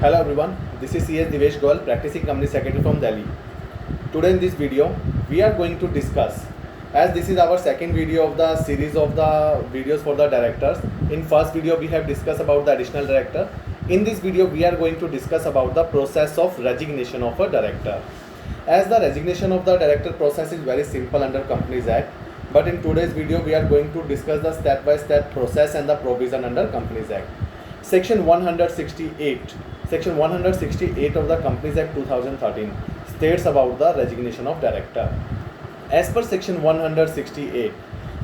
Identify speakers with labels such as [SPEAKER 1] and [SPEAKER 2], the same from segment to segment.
[SPEAKER 1] Hello everyone, this is CS Divesh Goel, practicing company secretary from Delhi. Today in this video, we are going to discuss, as this is our second video of the series of the videos for the directors. In first video, we have discussed about the additional director. In this video, we are going to discuss about the process of resignation of a director. As the resignation of the director process is very simple under Companies Act, but in today's video, we are going to discuss the step-by-step process and the provision under Companies Act. Section 168 of the Companies Act 2013 states about the resignation of director. As per section 168,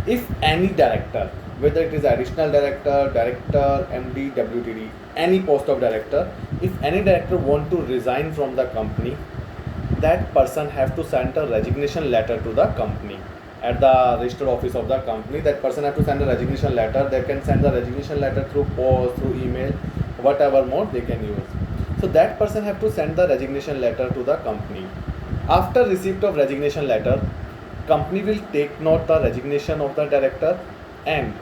[SPEAKER 1] if any director, whether it is additional director, MD, WTD, any post of director, if any director want to resign from the company, that person have to send a resignation letter to the company. At the registered office of the company, that person have to send a resignation letter. They can send the resignation letter through post, through email, whatever mode they can use. So that person have to send the resignation letter to the company. After receipt of resignation letter, company will take note the resignation of the director, and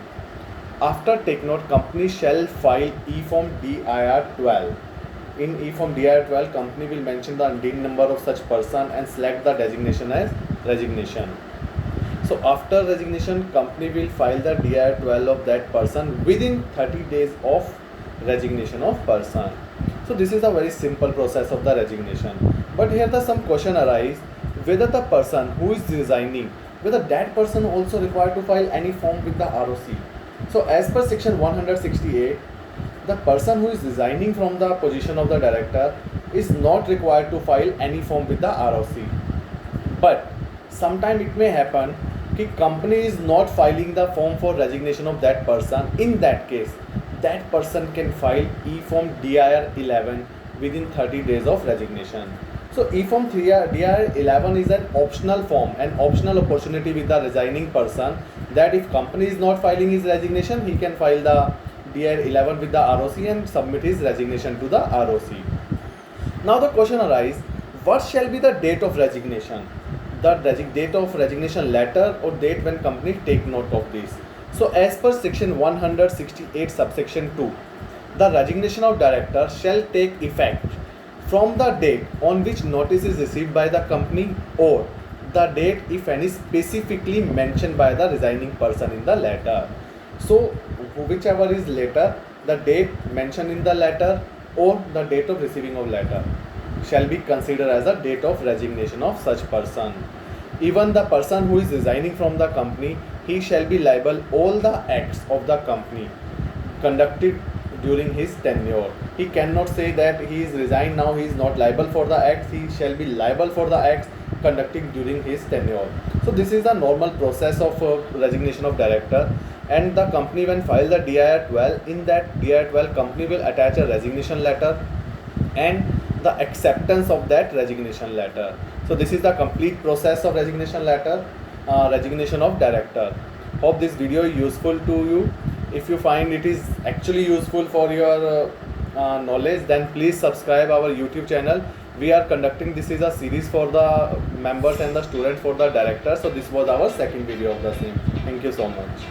[SPEAKER 1] after take note, company shall file E-form DIR 12. In E-form DIR 12, company will mention the DIN number of such person and select the designation as resignation. So after resignation, company will file the DIR 12 of that person within 30 days of resignation of person. So this is a very simple process of the resignation. But here the some question arise whether the person who is resigning, whether that person also required to file any form with the ROC. So as per section 168, the person who is resigning from the position of the director is not required to file any form with the ROC. But sometime it may happen that company is not filing the form for resignation of that person. In that case, that person can file E-form DIR 11 within 30 days of resignation. So E-form DIR 11 is an optional form, an optional opportunity with the resigning person, that if company is not filing his resignation, he can file the DIR 11 with the ROC and submit his resignation to the ROC. Now the question arises, what shall be the date of resignation? The date of resignation letter or date when company take note of this. So as per section 168 subsection 2, the resignation of director shall take effect from the date on which notice is received by the company, or the date, if any, specifically mentioned by the resigning person in the letter. So whichever is later, the date mentioned in the letter or the date of receiving of letter shall be considered as a date of resignation of such person. Even the person who is resigning from the company, he shall be liable all the acts of the company conducted during his tenure. He cannot say that he is resigned now, he is not liable for the acts. He shall be liable for the acts conducted during his tenure. So this is the normal process of resignation of director. And the company when file the DIR 12, in that DIR 12 company will attach a resignation letter and the acceptance of that resignation letter. So this is the complete process of resignation letter, resignation of director. Hope this video is useful to you. If you find it is actually useful for your knowledge, then please subscribe our YouTube channel. We are conducting, this is a series for the members and the students for the director. So this was our second video of the same. Thank you so much.